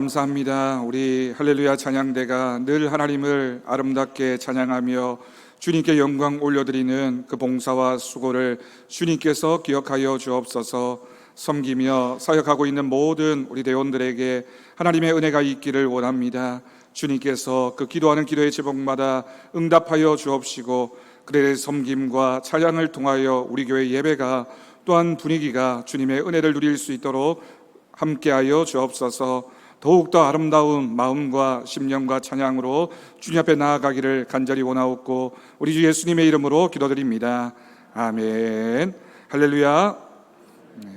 감사합니다. 우리 할렐루야 찬양대가 늘 하나님을 아름답게 찬양하며 주님께 영광 올려드리는 그 봉사와 수고를 주님께서 기억하여 주옵소서. 섬기며 사역하고 있는 모든 우리 대원들에게 하나님의 은혜가 있기를 원합니다. 주님께서 그 기도하는 기도의 제목마다 응답하여 주옵시고, 그들의 섬김과 찬양을 통하여 우리 교회 예배가 또한 분위기가 주님의 은혜를 누릴 수 있도록 함께하여 주옵소서. 더욱더 아름다운 마음과 심령과 찬양으로 주님 앞에 나아가기를 간절히 원하옵고 우리 주 예수님의 이름으로 기도드립니다. 아멘. 할렐루야.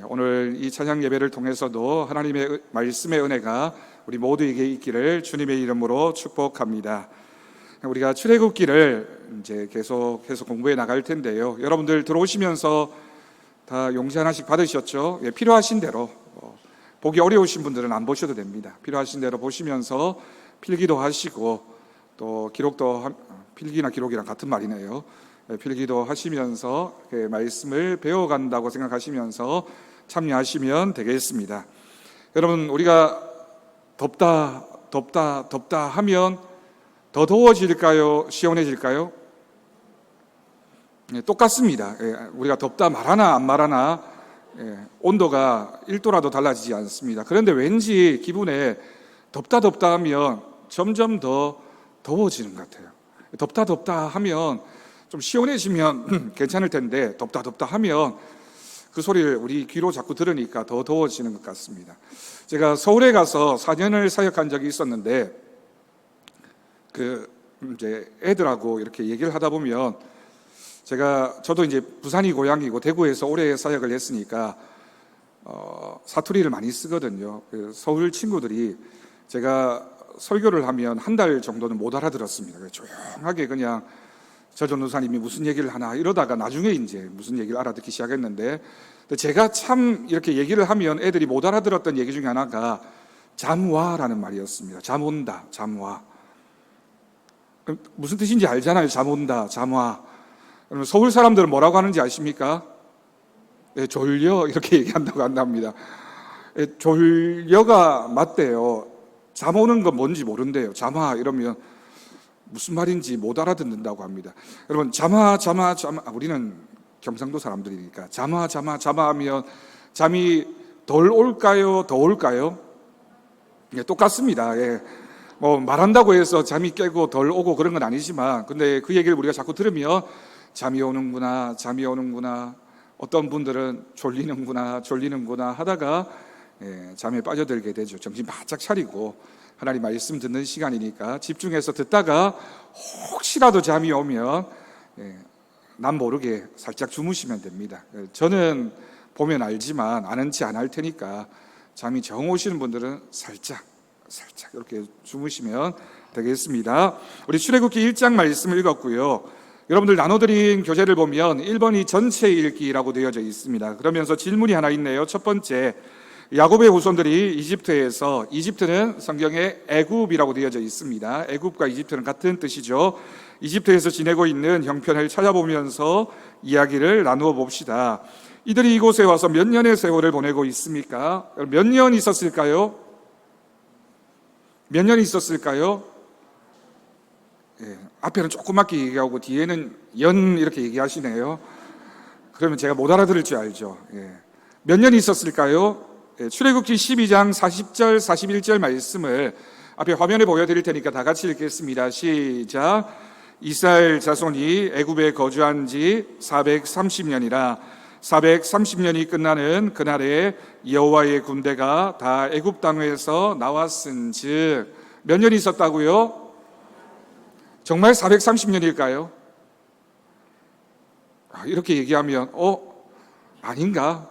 오늘 이 찬양 예배를 통해서도 하나님의 말씀의 은혜가 우리 모두에게 있기를 주님의 이름으로 축복합니다. 우리가 출애굽기를 이제 계속해서 공부해 나갈 텐데요. 여러분들 들어오시면서 다 용지 하나씩 받으셨죠? 필요하신 대로, 보기 어려우신 분들은 안 보셔도 됩니다. 필요하신 대로 보시면서 필기도 하시고, 또 기록도, 필기나 기록이랑 같은 말이네요. 필기도 하시면서 말씀을 배워간다고 생각하시면서 참여하시면 되겠습니다. 여러분, 우리가 덥다 하면 더 더워질까요? 시원해질까요? 똑같습니다. 우리가 덥다 말하나 안 말하나 온도가 1도라도 달라지지 않습니다. 그런데 왠지 기분에 덥다 하면 점점 더 더워지는 것 같아요. 덥다 하면 좀 시원해지면 괜찮을 텐데 덥다 하면 그 소리를 우리 귀로 자꾸 들으니까 더 더워지는 것 같습니다. 제가 서울에 가서 4년을 사역한 적이 있었는데, 이제 애들하고 이렇게 얘기를 하다 보면, 저도 이제 부산이 고향이고 대구에서 오래 사역을 했으니까 사투리를 많이 쓰거든요. 서울 친구들이 제가 설교를 하면 한 달 정도는 못 알아들었습니다. 조용하게 그냥 저 전도사님이 무슨 얘기를 하나 이러다가 나중에 이제 무슨 얘기를 알아듣기 시작했는데, 제가 참 이렇게 얘기를 하면 애들이 못 알아들었던 얘기 중에 하나가 잠와라는 말이었습니다. 잠 온다, 잠와. 무슨 뜻인지 알잖아요. 잠 온다, 잠와. 서울 사람들은 뭐라고 하는지 아십니까? 졸려 이렇게 얘기한다고 한답니다. 졸려가 맞대요. 잠 오는 건 뭔지 모른대요. 잠아 이러면 무슨 말인지 못 알아듣는다고 합니다. 여러분, 잠아 우리는 경상도 사람들이니까 잠아 하면 잠이 덜 올까요? 더 올까요? 똑같습니다. 뭐 말한다고 해서 잠이 깨고 덜 오고 그런 건 아니지만, 근데 그 얘기를 우리가 자꾸 들으면 잠이 오는구나 어떤 분들은 졸리는구나 하다가 잠에 빠져들게 되죠. 정신 바짝 차리고 하나님 말씀 듣는 시간이니까 집중해서 듣다가 혹시라도 잠이 오면 남 모르게 살짝 주무시면 됩니다. 저는 보면 알지만 아는 체 안 할 테니까 잠이 정 오시는 분들은 살짝 이렇게 주무시면 되겠습니다. 우리 출애굽기 1장 말씀을 읽었고요. 여러분들 나눠드린 교재를 보면 1번이 전체 읽기라고 되어져 있습니다. 그러면서 질문이 하나 있네요. 첫 번째, 야곱의 후손들이 이집트는 성경에 애굽이라고 되어져 있습니다. 애굽과 이집트는 같은 뜻이죠. 이집트에서 지내고 있는 형편을 찾아보면서 이야기를 나누어 봅시다. 이들이 이곳에 와서 몇 년의 세월을 보내고 있습니까? 몇 년 있었을까요? 앞에는 조그맣게 얘기하고 뒤에는 연 이렇게 얘기하시네요. 그러면 제가 못 알아들을 줄 알죠. 몇 년 있었을까요? 출애굽기 12장 40절 41절 말씀을 앞에 화면에 보여드릴 테니까 다 같이 읽겠습니다. 시작. 이스라엘 자손이 애굽에 거주한 지 430년이라 430년이 끝나는 그날에 여호와의 군대가 다 애굽 땅에서 나왔은즉. 몇 년이 있었다고요? 정말 430년일까요? 이렇게 얘기하면 아닌가?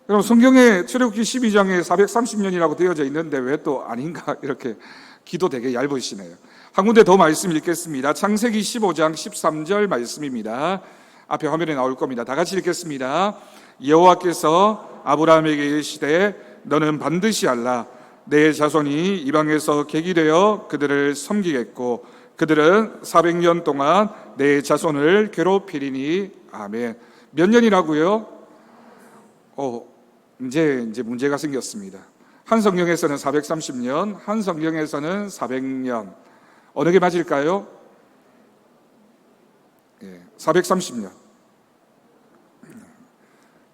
그럼 성경에 출애굽기 12장에 430년이라고 되어져 있는데 왜 또 아닌가? 이렇게 기도 되게 얇으시네요. 한 군데 더 말씀 읽겠습니다. 창세기 15장 13절 말씀입니다. 앞에 화면에 나올 겁니다. 다 같이 읽겠습니다. 여호와께서 아브라함에게 이르시되 너는 반드시 알라. 내 자손이 이방에서 객이 되어 그들을 섬기겠고 그들은 400년 동안 내 자손을 괴롭히리니. 아멘. 몇 년이라고요? 이제 문제가 생겼습니다. 한 성경에서는 430년, 한 성경에서는 400년. 어느 게 맞을까요? 430년.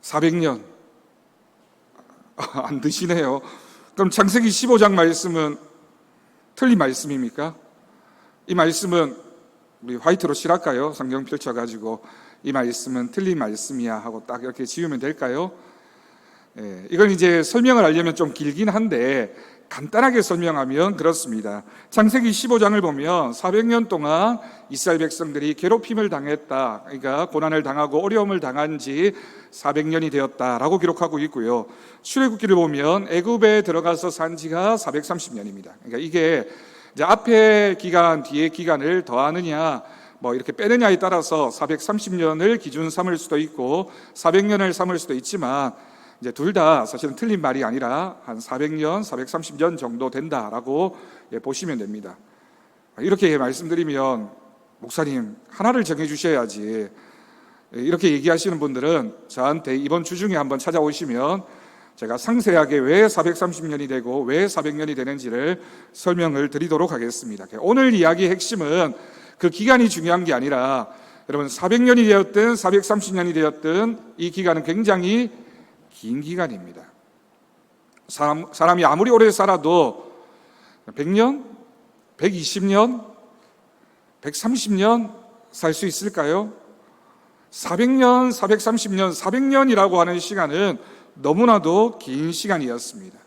400년. 안 드시네요. 그럼 창세기 15장 말씀은 틀린 말씀입니까? 이 말씀은 우리 화이트로 칠할까요? 성경 펼쳐가지고 이 말씀은 틀린 말씀이야 하고 딱 이렇게 지우면 될까요? 이건 이제 설명을 하려면 좀 길긴 한데 간단하게 설명하면 그렇습니다. 창세기 15장을 보면 400년 동안 이스라엘 백성들이 괴롭힘을 당했다. 그러니까 고난을 당하고 어려움을 당한 지 400년이 되었다라고 기록하고 있고요. 출애굽기를 보면 애굽에 들어가서 산 지가 430년입니다. 그러니까 이게 이제 앞에 기간, 뒤에 기간을 더하느냐, 뭐 이렇게 빼느냐에 따라서 430년을 기준 삼을 수도 있고 400년을 삼을 수도 있지만 이제 둘 다 사실은 틀린 말이 아니라 한 400년, 430년 정도 된다라고 보시면 됩니다. 이렇게 말씀드리면 목사님 하나를 정해 주셔야지 이렇게 얘기하시는 분들은 저한테 이번 주 중에 한번 찾아오시면 제가 상세하게 왜 430년이 되고 왜 400년이 되는지를 설명을 드리도록 하겠습니다. 오늘 이야기의 핵심은 그 기간이 중요한 게 아니라 여러분 400년이 되었든 430년이 되었든 이 기간은 굉장히 긴 기간입니다. 사람이 아무리 오래 살아도 100년, 120년, 130년 살 수 있을까요? 400년, 430년, 400년이라고 하는 시간은 너무나도 긴 시간이었습니다.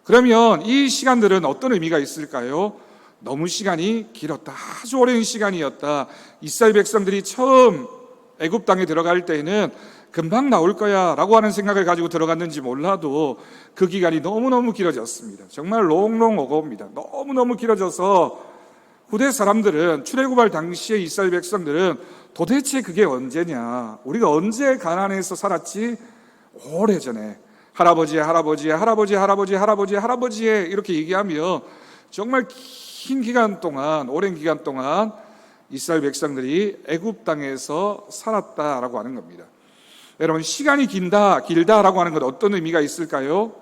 그러면 이 시간들은 어떤 의미가 있을까요? 너무 시간이 길었다. 아주 오랜 시간이었다. 이스라엘 백성들이 처음 애굽 땅에 들어갈 때에는 금방 나올 거야 라고 하는 생각을 가지고 들어갔는지 몰라도 그 기간이 너무너무 길어졌습니다. 정말 롱롱 오고입니다. 너무너무 길어져서 후대 사람들은 출애굽할 당시에 이스라엘 백성들은 도대체 그게 언제냐, 우리가 언제 가나안에서 살았지? 오래전에 할아버지의 할아버지의 할아버지의 할아버지의 할아버지의 할아버지의 이렇게 얘기하며 정말 긴 기간 동안, 오랜 기간 동안 이스라엘 백성들이 애굽 땅에서 살았다라고 하는 겁니다. 여러분, 시간이 길다라고 하는 건 어떤 의미가 있을까요?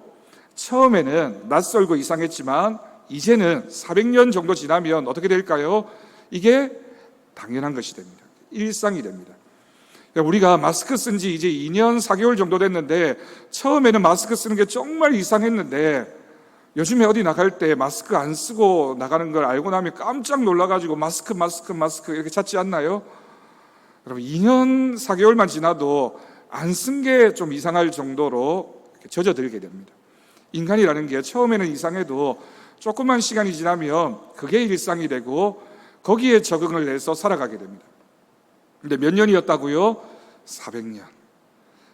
처음에는 낯설고 이상했지만 이제는 400년 정도 지나면 어떻게 될까요? 이게 당연한 것이 됩니다. 일상이 됩니다. 우리가 마스크 쓴 지 이제 2년 4개월 정도 됐는데 처음에는 마스크 쓰는 게 정말 이상했는데 요즘에 어디 나갈 때 마스크 안 쓰고 나가는 걸 알고 나면 깜짝 놀라가지고 마스크 이렇게 찾지 않나요? 여러분, 2년 4개월만 지나도 안 쓴 게 좀 이상할 정도로 젖어들게 됩니다. 인간이라는 게 처음에는 이상해도 조금만 시간이 지나면 그게 일상이 되고 거기에 적응을 해서 살아가게 됩니다. 근데 몇 년이었다고요? 400년.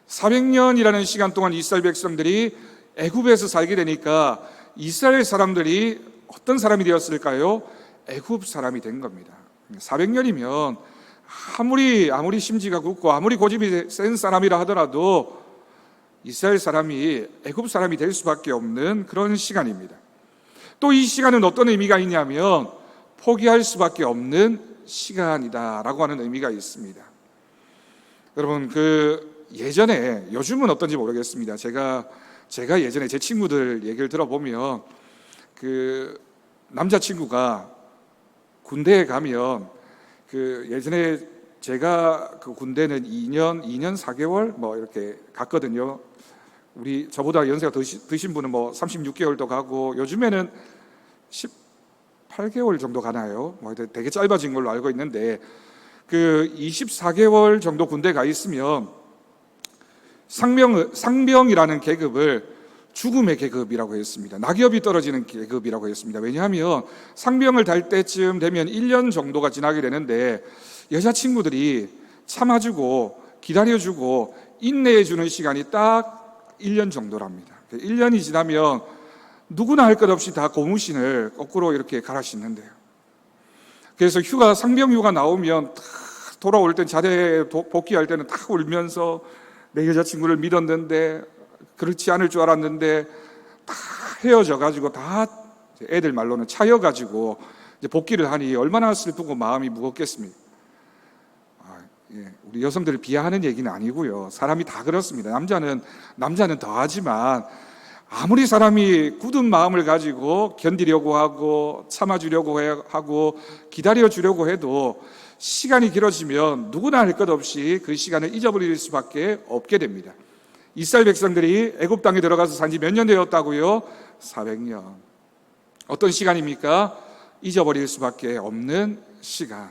400년이라는 시간 동안 이스라엘 백성들이 애굽에서 살게 되니까 이스라엘 사람들이 어떤 사람이 되었을까요? 애굽 사람이 된 겁니다. 400년이면 아무리 심지가 굳고 아무리 고집이 센 사람이라 하더라도 이스라엘 사람이 애굽 사람이 될 수밖에 없는 그런 시간입니다. 또 이 시간은 어떤 의미가 있냐면 포기할 수밖에 없는 시간이다라고 하는 의미가 있습니다. 여러분, 예전에, 요즘은 어떤지 모르겠습니다. 제가 예전에 제 친구들 얘기를 들어보면 남자친구가 군대에 가면 예전에 제가 군대는 2년 4개월 뭐 이렇게 갔거든요. 저보다 연세가 드신 분은 뭐 36개월도 가고 요즘에는 18개월 정도 가나요? 뭐 되게 짧아진 걸로 알고 있는데 24개월 정도 군대 가 있으면 상병이라는 계급을 죽음의 계급이라고 했습니다. 낙엽이 떨어지는 계급이라고 했습니다. 왜냐하면 상병을 달 때쯤 되면 1년 정도가 지나게 되는데 여자친구들이 참아주고 기다려주고 인내해주는 시간이 딱 1년 정도랍니다. 1년이 지나면 누구나 할 것 없이 다 고무신을 거꾸로 이렇게 갈아 신는데요. 그래서 상병 휴가 나오면 돌아올 땐 자대에 복귀할 때는 다 울면서 내 여자친구를 믿었는데 그렇지 않을 줄 알았는데 다 헤어져가지고 다 애들 말로는 차여가지고 이제 복귀를 하니 얼마나 슬프고 마음이 무겁겠습니까? 우리 여성들을 비하하는 얘기는 아니고요. 사람이 다 그렇습니다. 남자는 더하지만 아무리 사람이 굳은 마음을 가지고 견디려고 하고 참아주려고 하고 기다려주려고 해도 시간이 길어지면 누구나 할 것 없이 그 시간을 잊어버릴 수밖에 없게 됩니다. 이스라엘 백성들이 애굽 땅에 들어가서 산 지 몇 년 되었다고요? 400년. 어떤 시간입니까? 잊어버릴 수밖에 없는 시간.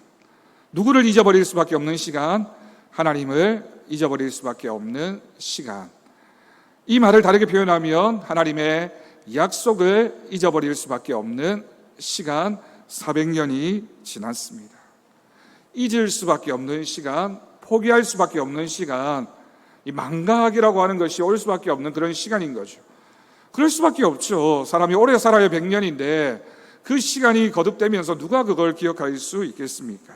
누구를 잊어버릴 수밖에 없는 시간? 하나님을 잊어버릴 수밖에 없는 시간. 이 말을 다르게 표현하면 하나님의 약속을 잊어버릴 수밖에 없는 시간, 400년이 지났습니다. 잊을 수밖에 없는 시간, 포기할 수밖에 없는 시간, 이 망각이라고 하는 것이 올 수밖에 없는 그런 시간인 거죠. 그럴 수밖에 없죠. 사람이 오래 살아야 100년인데 그 시간이 거듭되면서 누가 그걸 기억할 수 있겠습니까?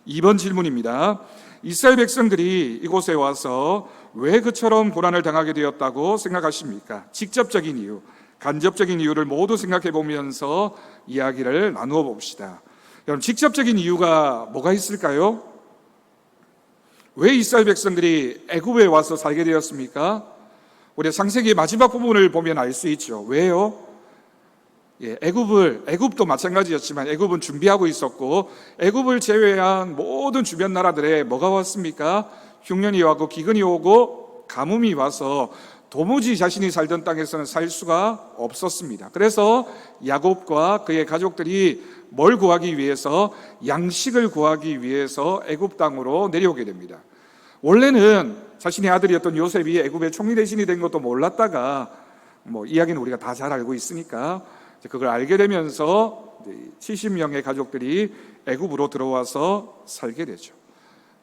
2번 질문입니다. 이스라엘 백성들이 이곳에 와서 왜 그처럼 고난을 당하게 되었다고 생각하십니까? 직접적인 이유, 간접적인 이유를 모두 생각해 보면서 이야기를 나누어 봅시다. 여러분, 직접적인 이유가 뭐가 있을까요? 왜 이스라엘 백성들이 애굽에 와서 살게 되었습니까? 우리 창세기의 마지막 부분을 보면 알 수 있죠. 왜요? 애굽도 마찬가지였지만 애굽은 준비하고 있었고, 애굽을 제외한 모든 주변 나라들에 뭐가 왔습니까? 흉년이 오고 기근이 오고 가뭄이 와서 도무지 자신이 살던 땅에서는 살 수가 없었습니다. 그래서 야곱과 그의 가족들이 뭘 구하기 위해서? 양식을 구하기 위해서 애굽 땅으로 내려오게 됩니다. 원래는 자신의 아들이었던 요셉이 애굽의 총리 대신이 된 것도 몰랐다가 이야기는 우리가 다 잘 알고 있으니까 그걸 알게 되면서 70명의 가족들이 애굽으로 들어와서 살게 되죠.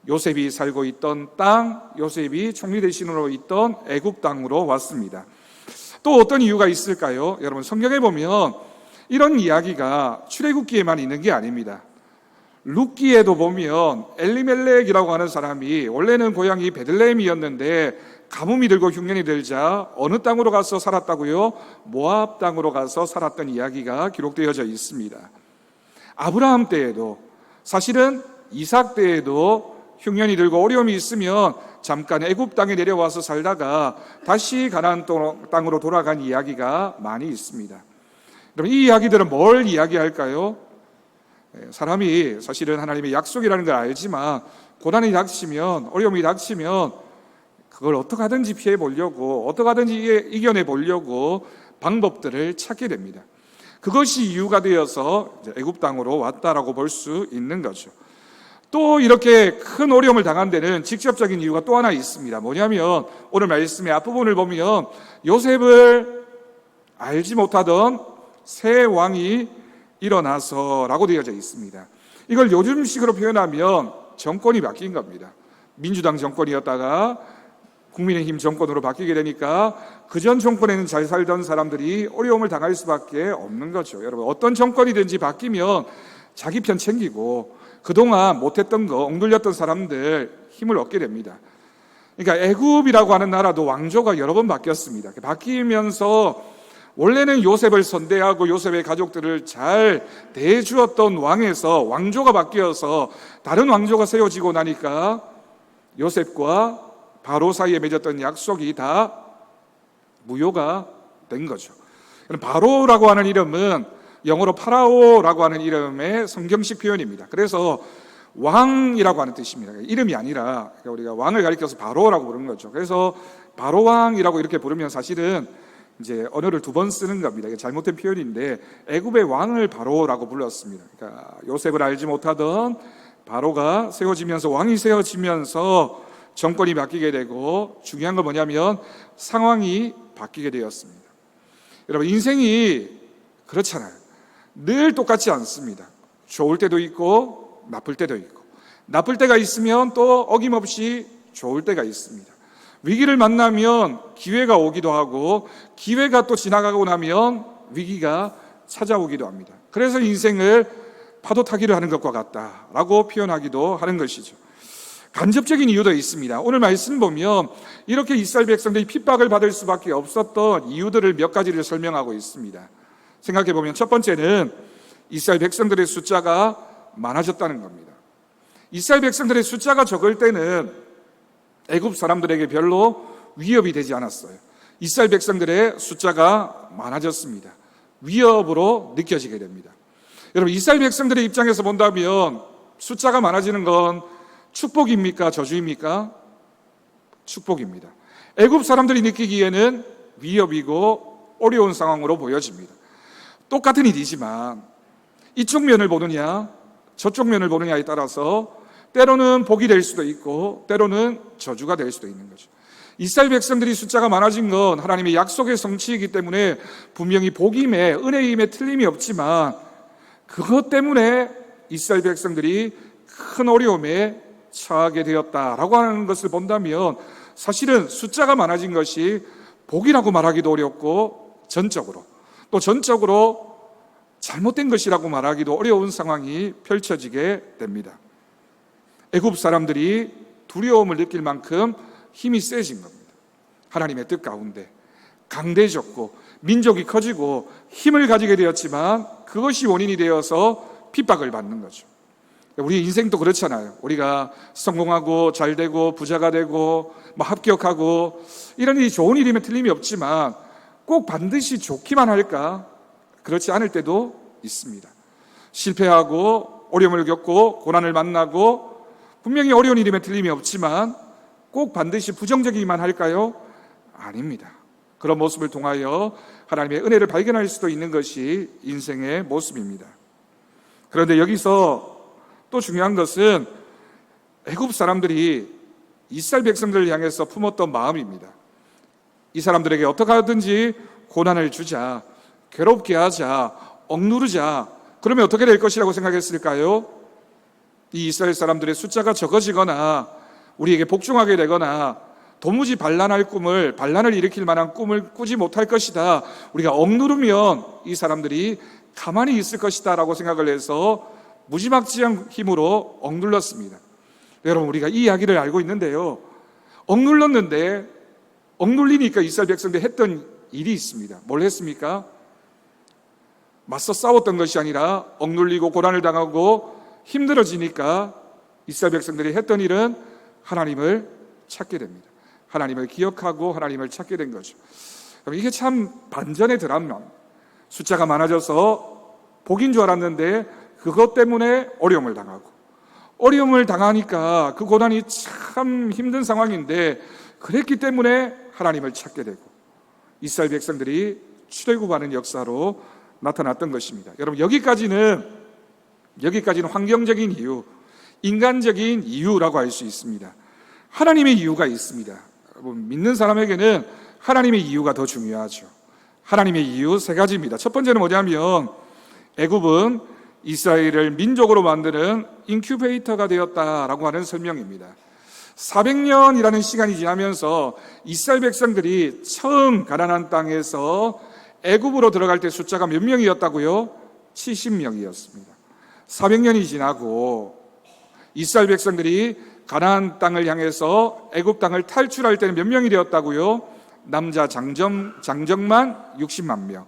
요셉이 살고 있던 땅, 요셉이 총리 대신으로 있던 애굽 땅으로 왔습니다. 또 어떤 이유가 있을까요? 여러분, 성경에 보면 이런 이야기가 출애굽기에만 있는 게 아닙니다. 룻기에도 보면 엘리멜렉이라고 하는 사람이 원래는 고향이 베들레헴이었는데 가뭄이 들고 흉년이 들자 어느 땅으로 가서 살았다고요? 모압 땅으로 가서 살았던 이야기가 기록되어져 있습니다. 아브라함 때에도, 사실은 이삭 때에도 흉년이 들고 어려움이 있으면 잠깐 애굽 땅에 내려와서 살다가 다시 가나안 땅으로 돌아간 이야기가 많이 있습니다. 여러분, 이 이야기들은 뭘 이야기할까요? 사람이 사실은 하나님의 약속이라는 걸 알지만 고난이 닥치면, 어려움이 닥치면 그걸 어떻게 하든지 피해 보려고, 어떻게 하든지 이겨내 보려고 방법들을 찾게 됩니다. 그것이 이유가 되어서 애굽 땅으로 왔다라고 볼 수 있는 거죠. 또 이렇게 큰 어려움을 당한 데는 직접적인 이유가 또 하나 있습니다. 뭐냐면 오늘 말씀의 앞부분을 보면 요셉을 알지 못하던 새 왕이 일어나서라고 되어져 있습니다. 이걸 요즘식으로 표현하면 정권이 바뀐 겁니다. 민주당 정권이었다가 국민의힘 정권으로 바뀌게 되니까 그전 정권에는 잘 살던 사람들이 어려움을 당할 수밖에 없는 거죠. 여러분, 어떤 정권이든지 바뀌면 자기 편 챙기고 그동안 못했던 거, 엉둘렸던 사람들 힘을 얻게 됩니다. 그러니까 애굽이라고 하는 나라도 왕조가 여러 번 바뀌었습니다. 바뀌면서 원래는 요셉을 선대하고 요셉의 가족들을 잘 대해주었던 왕에서 왕조가 바뀌어서 다른 왕조가 세워지고 나니까 요셉과 바로 사이에 맺었던 약속이 다 무효가 된 거죠. 바로라고 하는 이름은 영어로 파라오라고 하는 이름의 성경식 표현입니다. 그래서 왕이라고 하는 뜻입니다. 이름이 아니라 우리가 왕을 가리켜서 바로라고 부르는 거죠. 그래서 바로왕이라고 이렇게 부르면 사실은 이제 언어를 두 번 쓰는 겁니다. 이게 잘못된 표현인데 애굽의 왕을 바로라고 불렀습니다. 그러니까 요셉을 알지 못하던 바로가 세워지면서, 왕이 세워지면서 정권이 바뀌게 되고, 중요한 건 뭐냐면 상황이 바뀌게 되었습니다. 여러분, 인생이 그렇잖아요. 늘 똑같지 않습니다. 좋을 때도 있고 나쁠 때도 있고, 나쁠 때가 있으면 또 어김없이 좋을 때가 있습니다. 위기를 만나면 기회가 오기도 하고, 기회가 또 지나가고 나면 위기가 찾아오기도 합니다. 그래서 인생을 파도 타기를 하는 것과 같다라고 표현하기도 하는 것이죠. 간접적인 이유도 있습니다. 오늘 말씀 보면 이렇게 이스라엘 백성들이 핍박을 받을 수밖에 없었던 이유들을 몇 가지를 설명하고 있습니다. 생각해 보면 첫 번째는 이스라엘 백성들의 숫자가 많아졌다는 겁니다. 이스라엘 백성들의 숫자가 적을 때는 애굽 사람들에게 별로 위협이 되지 않았어요. 이스라엘 백성들의 숫자가 많아졌습니다. 위협으로 느껴지게 됩니다. 여러분, 이스라엘 백성들의 입장에서 본다면 숫자가 많아지는 건 축복입니까? 저주입니까? 축복입니다. 애굽 사람들이 느끼기에는 위협이고 어려운 상황으로 보여집니다. 똑같은 일이지만 이쪽 면을 보느냐 저쪽 면을 보느냐에 따라서 때로는 복이 될 수도 있고 때로는 저주가 될 수도 있는 거죠. 이스라엘 백성들이 숫자가 많아진 건 하나님의 약속의 성취이기 때문에 분명히 복임에, 은혜임에 틀림이 없지만 그것 때문에 이스라엘 백성들이 큰 어려움에 처하게 되었다라고 하는 것을 본다면 사실은 숫자가 많아진 것이 복이라고 말하기도 어렵고 전적으로 잘못된 것이라고 말하기도 어려운 상황이 펼쳐지게 됩니다. 애굽 사람들이 두려움을 느낄 만큼 힘이 세진 겁니다. 하나님의 뜻 가운데 강대해졌고 민족이 커지고 힘을 가지게 되었지만 그것이 원인이 되어서 핍박을 받는 거죠. 우리 인생도 그렇잖아요. 우리가 성공하고 잘되고 부자가 되고 합격하고 이런 일이 좋은 일이면 틀림이 없지만 꼭 반드시 좋기만 할까? 그렇지 않을 때도 있습니다. 실패하고 어려움을 겪고 고난을 만나고 분명히 어려운 일이면 틀림이 없지만 꼭 반드시 부정적이기만 할까요? 아닙니다. 그런 모습을 통하여 하나님의 은혜를 발견할 수도 있는 것이 인생의 모습입니다. 그런데 여기서 또 중요한 것은 애굽 사람들이 이스라엘 백성들을 향해서 품었던 마음입니다. 이 사람들에게 어떻게 하든지 고난을 주자, 괴롭게 하자, 억누르자. 그러면 어떻게 될 것이라고 생각했을까요? 이 이스라엘 사람들의 숫자가 적어지거나 우리에게 복종하게 되거나 도무지 반란을 일으킬 만한 꿈을 꾸지 못할 것이다. 우리가 억누르면 이 사람들이 가만히 있을 것이다 라고 생각을 해서 무지막지한 힘으로 억눌렀습니다. 여러분, 우리가 이 이야기를 알고 있는데요, 억눌리니까 이스라엘 백성들이 했던 일이 있습니다. 뭘 했습니까? 맞서 싸웠던 것이 아니라 억눌리고 고난을 당하고 힘들어지니까 이스라엘 백성들이 했던 일은 하나님을 찾게 됩니다. 하나님을 기억하고 하나님을 찾게 된 거죠. 이게 참 반전의 드라마. 숫자가 많아져서 복인 줄 알았는데 그것 때문에 어려움을 당하니까 그 고난이 참 힘든 상황인데 그랬기 때문에 하나님을 찾게 되고 이스라엘 백성들이 출애굽하는 역사로 나타났던 것입니다. 여러분, 여기까지는 환경적인 이유, 인간적인 이유라고 할 수 있습니다. 하나님의 이유가 있습니다. 여러분, 믿는 사람에게는 하나님의 이유가 더 중요하죠. 하나님의 이유 세 가지입니다. 첫 번째는 뭐냐면 애굽은 이스라엘을 민족으로 만드는 인큐베이터가 되었다라고 하는 설명입니다. 400년이라는 시간이 지나면서 이스라엘 백성들이 처음 가나안 땅에서 애굽으로 들어갈 때 숫자가 몇 명이었다고요? 70명이었습니다. 400년이 지나고 이스라엘 백성들이 가나안 땅을 향해서 애굽 땅을 탈출할 때는 몇 명이 되었다고요? 남자 장정만 60만 명.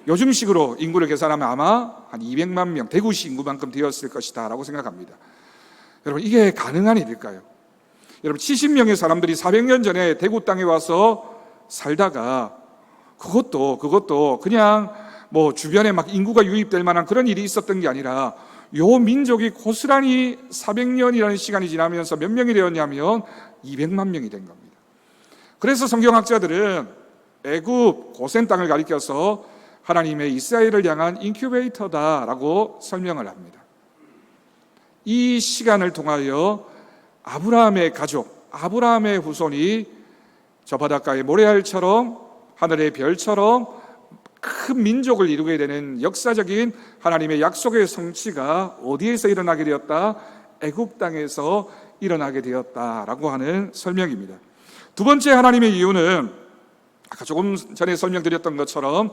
요즘식으로 인구를 계산하면 아마 한 200만 명, 대구시 인구만큼 되었을 것이다 라고 생각합니다. 여러분, 이게 가능한 일일까요? 여러분, 70명의 사람들이 400년 전에 대구 땅에 와서 살다가 그것도 그냥 주변에 인구가 유입될 만한 그런 일이 있었던 게 아니라 요 민족이 고스란히 400년이라는 시간이 지나면서 몇 명이 되었냐면 200만 명이 된 겁니다. 그래서 성경학자들은 애굽 고센 땅을 가리켜서 하나님의 이스라엘을 향한 인큐베이터다라고 설명을 합니다. 이 시간을 통하여 아브라함의 가족, 아브라함의 후손이 저 바닷가의 모래알처럼 하늘의 별처럼 큰 민족을 이루게 되는 역사적인 하나님의 약속의 성취가 어디에서 일어나게 되었다? 애굽 땅에서 일어나게 되었다라고 하는 설명입니다. 두 번째 하나님의 이유는 아까 조금 전에 설명드렸던 것처럼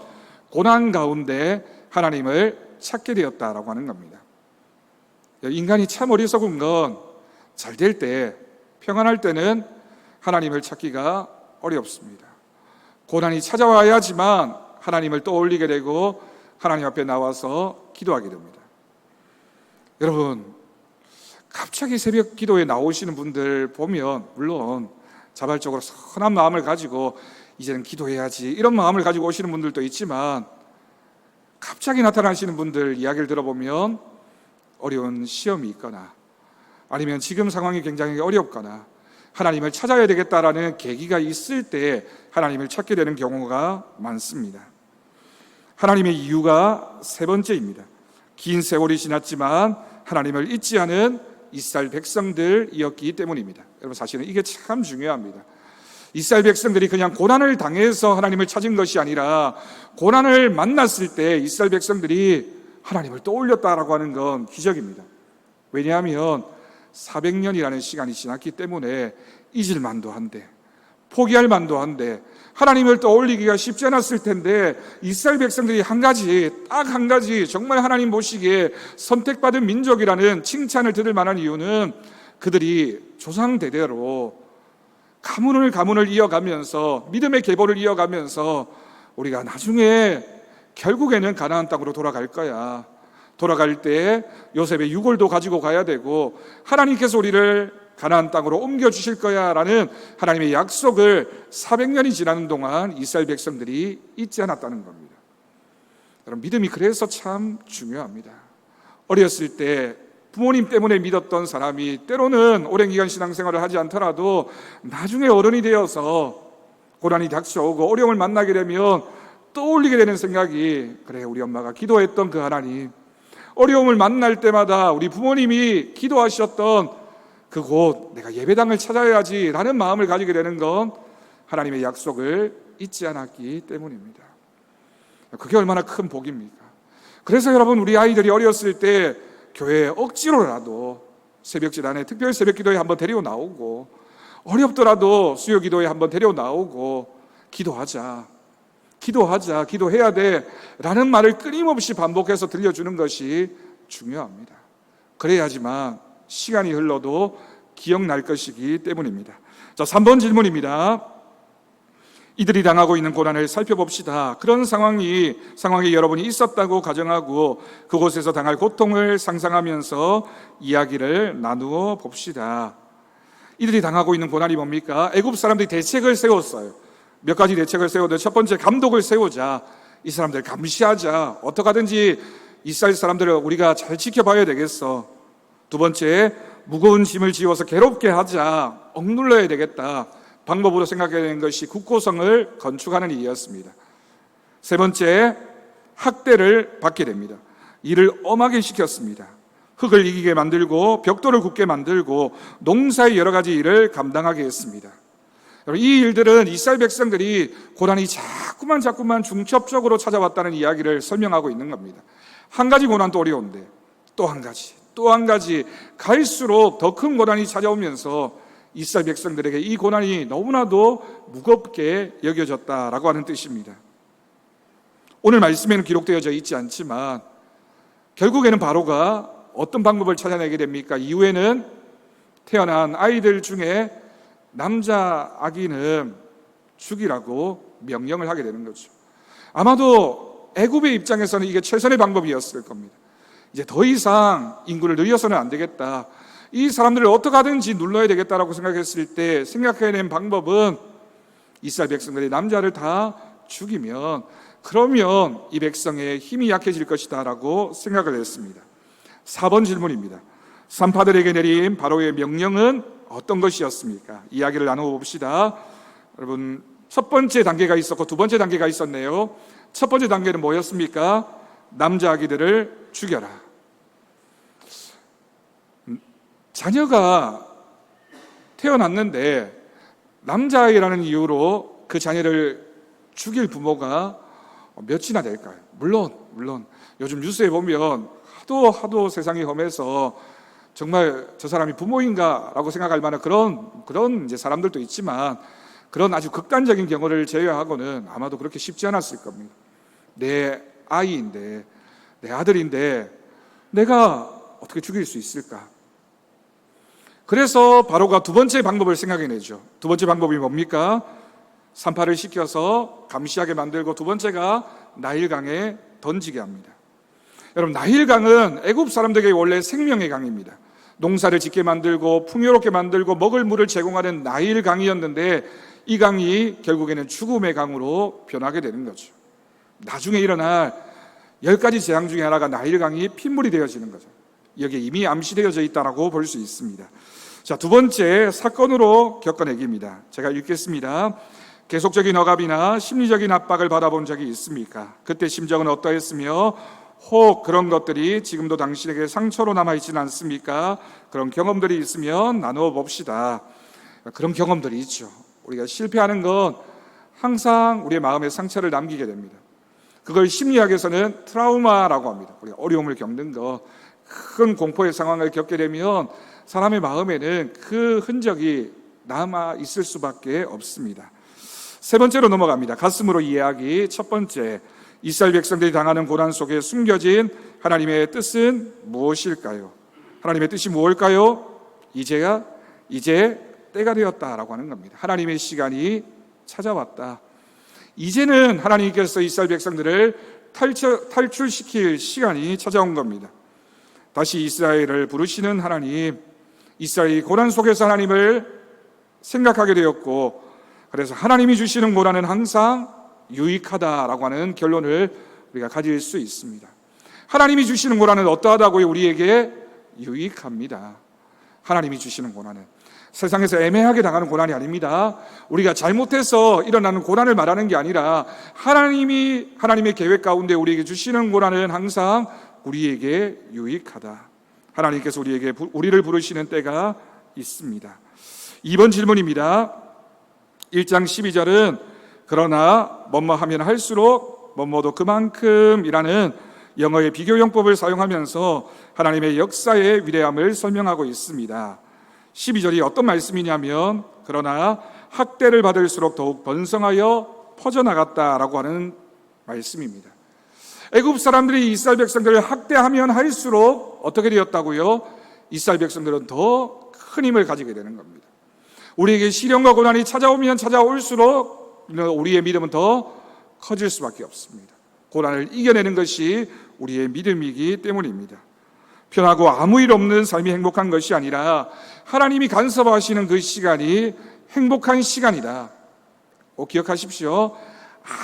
고난 가운데 하나님을 찾게 되었다라고 하는 겁니다. 인간이 참 어리석은 건 잘 될 때, 평안할 때는 하나님을 찾기가 어렵습니다. 고난이 찾아와야지만 하나님을 떠올리게 되고 하나님 앞에 나와서 기도하게 됩니다. 여러분, 갑자기 새벽 기도에 나오시는 분들 보면 물론 자발적으로 선한 마음을 가지고 이제는 기도해야지 이런 마음을 가지고 오시는 분들도 있지만, 갑자기 나타나시는 분들 이야기를 들어보면 어려운 시험이 있거나 아니면 지금 상황이 굉장히 어렵거나 하나님을 찾아야 되겠다라는 계기가 있을 때 하나님을 찾게 되는 경우가 많습니다. 하나님의 이유가 세 번째입니다. 긴 세월이 지났지만 하나님을 잊지 않은 이스라엘 백성들이었기 때문입니다. 여러분, 사실은 이게 참 중요합니다. 이스라엘 백성들이 그냥 고난을 당해서 하나님을 찾은 것이 아니라 고난을 만났을 때 이스라엘 백성들이 하나님을 떠올렸다라고 하는 건 기적입니다. 왜냐하면 400년이라는 시간이 지났기 때문에 잊을 만도 한데, 포기할 만도 한데, 하나님을 떠올리기가 쉽지 않았을 텐데, 이스라엘 백성들이 딱 한 가지 정말 하나님 보시기에 선택받은 민족이라는 칭찬을 들을 만한 이유는 그들이 조상 대대로 가문을 이어가면서, 믿음의 계보를 이어가면서 우리가 나중에 결국에는 가나안 땅으로 돌아갈 거야, 돌아갈 때 요셉의 유골도 가지고 가야 되고 하나님께서 우리를 가나안 땅으로 옮겨주실 거야 라는 하나님의 약속을 400년이 지나는 동안 이스라엘 백성들이 잊지 않았다는 겁니다. 여러분, 믿음이 그래서 참 중요합니다. 어렸을 때 부모님 때문에 믿었던 사람이 때로는 오랜 기간 신앙생활을 하지 않더라도 나중에 어른이 되어서 고난이 닥쳐오고 어려움을 만나게 되면 떠올리게 되는 생각이, 그래, 우리 엄마가 기도했던 그 하나님, 어려움을 만날 때마다 우리 부모님이 기도하셨던 그곳 내가 예배당을 찾아야지 라는 마음을 가지게 되는 건 하나님의 약속을 잊지 않았기 때문입니다. 그게 얼마나 큰 복입니까? 그래서 여러분, 우리 아이들이 어렸을 때 교회에 억지로라도 새벽지단에 특별 새벽기도에 한번 데리고 나오고, 어렵더라도 수요기도에 한번 데리고 나오고, 기도해야 돼 라는 말을 끊임없이 반복해서 들려주는 것이 중요합니다. 그래야지만 시간이 흘러도 기억날 것이기 때문입니다. 자, 3번 질문입니다. 이들이 당하고 있는 고난을 살펴봅시다. 그런 상황에 여러분이 있었다고 가정하고 그곳에서 당할 고통을 상상하면서 이야기를 나누어 봅시다. 이들이 당하고 있는 고난이 뭡니까? 애굽 사람들이 대책을 세웠어요. 몇 가지 대책을 세우는데, 첫 번째, 감독을 세우자. 이 사람들 감시하자. 어떻게 하든지 이스라엘 사람들을 우리가 잘 지켜봐야 되겠어. 두 번째, 무거운 짐을 지워서 괴롭게 하자. 억눌러야 되겠다. 방법으로 생각해야 되는 것이 국고성을 건축하는 일이었습니다. 세 번째, 학대를 받게 됩니다. 일을 엄하게 시켰습니다. 흙을 이기게 만들고 벽돌을 굽게 만들고 농사의 여러 가지 일을 감당하게 했습니다. 이 일들은 이스라엘 백성들이 고난이 자꾸만 중첩적으로 찾아왔다는 이야기를 설명하고 있는 겁니다. 한 가지 고난도 어려운데 또 한 가지 갈수록 더 큰 고난이 찾아오면서 이스라엘 백성들에게 이 고난이 너무나도 무겁게 여겨졌다라고 하는 뜻입니다. 오늘 말씀에는 기록되어져 있지 않지만 결국에는 바로가 어떤 방법을 찾아내게 됩니까? 이후에는 태어난 아이들 중에 남자 아기는 죽이라고 명령을 하게 되는 거죠. 아마도 애굽의 입장에서는 이게 최선의 방법이었을 겁니다. 이제 더 이상 인구를 늘려서는 안 되겠다, 이 사람들을 어떻게 하든지 눌러야 되겠다라고 생각했을 때 생각해낸 방법은 이스라엘 백성들이 남자를 다 죽이면 그러면 이 백성의 힘이 약해질 것이다 라고 생각을 했습니다. 4번 질문입니다. 산파들에게 내린 바로의 명령은 어떤 것이었습니까? 이야기를 나누어 봅시다. 여러분, 첫 번째 단계가 있었고 두 번째 단계가 있었네요. 첫 번째 단계는 뭐였습니까? 남자 아기들을 죽여라. 자녀가 태어났는데 남자아이라는 이유로 그 자녀를 죽일 부모가 몇이나 될까요? 물론 요즘 뉴스에 보면 하도 세상이 험해서 정말 저 사람이 부모인가 라고 생각할 만한 그런 이제 사람들도 있지만, 그런 아주 극단적인 경우를 제외하고는 아마도 그렇게 쉽지 않았을 겁니다. 내 아이인데, 내 아들인데 내가 어떻게 죽일 수 있을까? 그래서 바로가 두 번째 방법을 생각해내죠. 두 번째 방법이 뭡니까? 산파를 시켜서 감시하게 만들고, 두 번째가 나일강에 던지게 합니다. 여러분, 나일강은 애굽 사람들에게 원래 생명의 강입니다. 농사를 짓게 만들고 풍요롭게 만들고 먹을 물을 제공하는 나일강이었는데 이 강이 결국에는 죽음의 강으로 변하게 되는 거죠. 나중에 일어날 10가지 재앙 중에 하나가 나일강이 핏물이 되어지는 거죠. 여기에 이미 암시되어져 있다고 볼 수 있습니다. 자, 두 번째 사건으로 겪어내기입니다. 제가 읽겠습니다. 계속적인 억압이나 심리적인 압박을 받아본 적이 있습니까? 그때 심정은 어떠했으며 혹 그런 것들이 지금도 당신에게 상처로 남아있지는 않습니까? 그런 경험들이 있으면 나누어 봅시다. 그런 경험들이 있죠. 우리가 실패하는 건 항상 우리의 마음에 상처를 남기게 됩니다. 그걸 심리학에서는 트라우마라고 합니다. 우리가 어려움을 겪는 거, 큰 공포의 상황을 겪게 되면 사람의 마음에는 그 흔적이 남아 있을 수밖에 없습니다. 세 번째로 넘어갑니다. 가슴으로 이해하기. 첫 번째, 이스라엘 백성들이 당하는 고난 속에 숨겨진 하나님의 뜻은 무엇일까요? 하나님의 뜻이 무엇일까요? 이제 때가 되었다라고 하는 겁니다. 하나님의 시간이 찾아왔다. 이제는 하나님께서 이스라엘 백성들을 탈출시킬 시간이 찾아온 겁니다. 다시 이스라엘을 부르시는 하나님, 이스라엘이 고난 속에서 하나님을 생각하게 되었고, 그래서 하나님이 주시는 고난은 항상 유익하다라고 하는 결론을 우리가 가질 수 있습니다. 하나님이 주시는 고난은 어떠하다고요? 우리에게 유익합니다. 하나님이 주시는 고난은 세상에서 애매하게 당하는 고난이 아닙니다. 우리가 잘못해서 일어나는 고난을 말하는 게 아니라 하나님의 계획 가운데 우리에게 주시는 고난은 항상 우리에게 유익하다. 하나님께서 우리를 부르시는 때가 있습니다. 2번 질문입니다. 1장 12절은 그러나 뭐뭐 하면 할수록 뭐뭐도 그만큼이라는 영어의 비교용법을 사용하면서 하나님의 역사의 위대함을 설명하고 있습니다. 12절이 어떤 말씀이냐면 그러나 학대를 받을수록 더욱 번성하여 퍼져나갔다라고 하는 말씀입니다. 애굽 사람들이 이스라엘 백성들을 학대하면 할수록 어떻게 되었다고요? 이스라엘 백성들은 더 큰 힘을 가지게 되는 겁니다. 우리에게 시련과 고난이 찾아오면 찾아올수록 우리의 믿음은 더 커질 수밖에 없습니다. 고난을 이겨내는 것이 우리의 믿음이기 때문입니다. 편하고 아무 일 없는 삶이 행복한 것이 아니라 하나님이 간섭하시는 그 시간이 행복한 시간이다. 꼭 기억하십시오.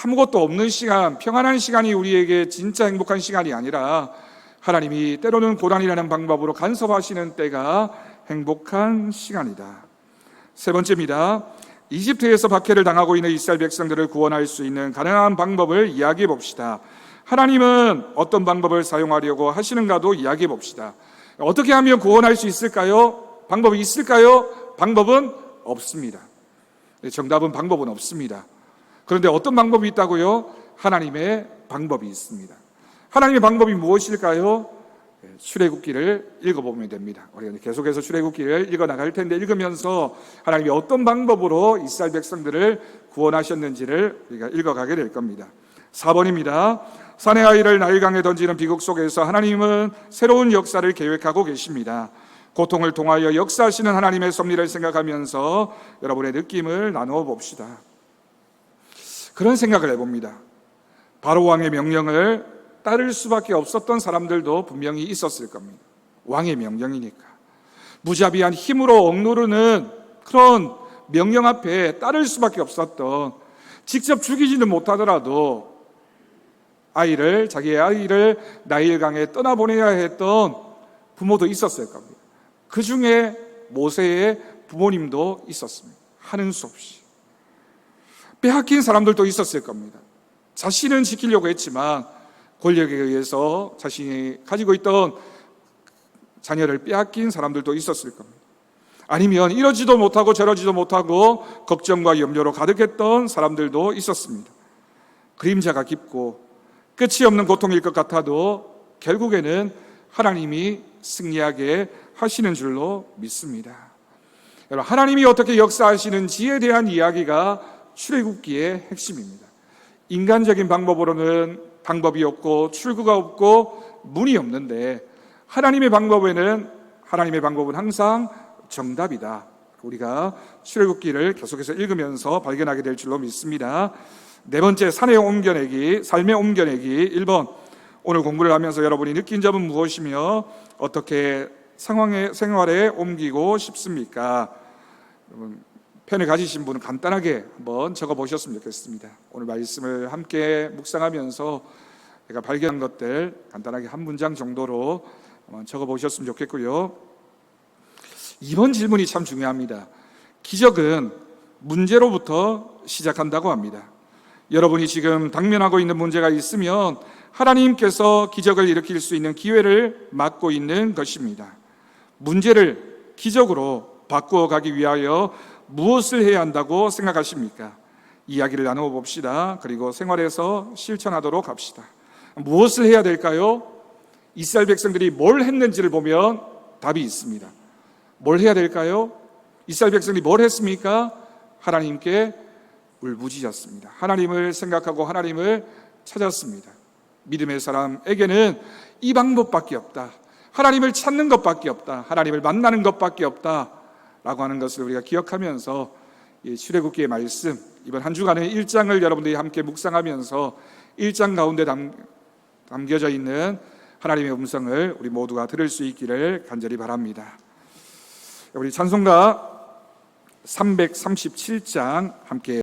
아무것도 없는 시간, 평안한 시간이 우리에게 진짜 행복한 시간이 아니라 하나님이 때로는 고난이라는 방법으로 간섭하시는 때가 행복한 시간이다. 세 번째입니다. 이집트에서 박해를 당하고 있는 이스라엘 백성들을 구원할 수 있는 가능한 방법을 이야기해 봅시다. 하나님은 어떤 방법을 사용하려고 하시는가도 이야기해 봅시다. 어떻게 하면 구원할 수 있을까요? 방법이 있을까요? 방법은 없습니다. 정답은 방법은 없습니다. 그런데 어떤 방법이 있다고요? 하나님의 방법이 있습니다. 하나님의 방법이 무엇일까요? 출애굽기를 읽어보면 됩니다. 우리가 계속해서 출애굽기를 읽어나갈 텐데 읽으면서 하나님이 어떤 방법으로 이스라엘 백성들을 구원하셨는지를 우리가 읽어가게 될 겁니다. 4번입니다. 산의 아이를 나일강에 던지는 비극 속에서 하나님은 새로운 역사를 계획하고 계십니다. 고통을 통하여 역사하시는 하나님의 섭리를 생각하면서 여러분의 느낌을 나누어 봅시다. 그런 생각을 해봅니다. 바로왕의 명령을 따를 수밖에 없었던 사람들도 분명히 있었을 겁니다. 왕의 명령이니까. 무자비한 힘으로 억누르는 그런 명령 앞에 따를 수밖에 없었던, 직접 죽이지는 못하더라도 자기의 아이를 나일강에 떠나보내야 했던 부모도 있었을 겁니다. 그 중에 모세의 부모님도 있었습니다. 하는 수 없이. 빼앗긴 사람들도 있었을 겁니다. 자신은 지키려고 했지만 권력에 의해서 자신이 가지고 있던 자녀를 빼앗긴 사람들도 있었을 겁니다. 아니면 이러지도 못하고 저러지도 못하고 걱정과 염려로 가득했던 사람들도 있었습니다. 그림자가 깊고 끝이 없는 고통일 것 같아도 결국에는 하나님이 승리하게 하시는 줄로 믿습니다. 여러분, 하나님이 어떻게 역사하시는지에 대한 이야기가 출애굽기의 핵심입니다. 인간적인 방법으로는 방법이 없고 출구가 없고 문이 없는데 하나님의 방법은 항상 정답이다. 우리가 출애굽기를 계속해서 읽으면서 발견하게 될 줄로 믿습니다. 네 번째, 삶의 옮겨내기 1번. 오늘 공부를 하면서 여러분이 느낀 점은 무엇이며 어떻게 생활에 옮기고 싶습니까? 여러분, 펜을 가지신 분은 간단하게 한번 적어 보셨으면 좋겠습니다. 오늘 말씀을 함께 묵상하면서 제가 발견한 것들 간단하게 한 문장 정도로 한번 적어 보셨으면 좋겠고요. 이번 질문이 참 중요합니다. 기적은 문제로부터 시작한다고 합니다. 여러분이 지금 당면하고 있는 문제가 있으면 하나님께서 기적을 일으킬 수 있는 기회를 막고 있는 것입니다. 문제를 기적으로 바꾸어 가기 위하여 무엇을 해야 한다고 생각하십니까? 이야기를 나누어 봅시다. 그리고 생활에서 실천하도록 합시다. 무엇을 해야 될까요? 이스라엘 백성들이 뭘 했는지를 보면 답이 있습니다. 뭘 해야 될까요? 이스라엘 백성들이 뭘 했습니까? 하나님께 울부짖었습니다. 하나님을 생각하고 하나님을 찾았습니다. 믿음의 사람에게는 이 방법밖에 없다. 하나님을 찾는 것밖에 없다. 하나님을 만나는 것밖에 없다. 라고 하는 것을 우리가 기억하면서 출애굽기의 말씀, 이번 한 주간의 1장을 여러분들이 함께 묵상하면서 1장 가운데 담겨져 있는 하나님의 음성을 우리 모두가 들을 수 있기를 간절히 바랍니다. 우리 찬송가 337장 함께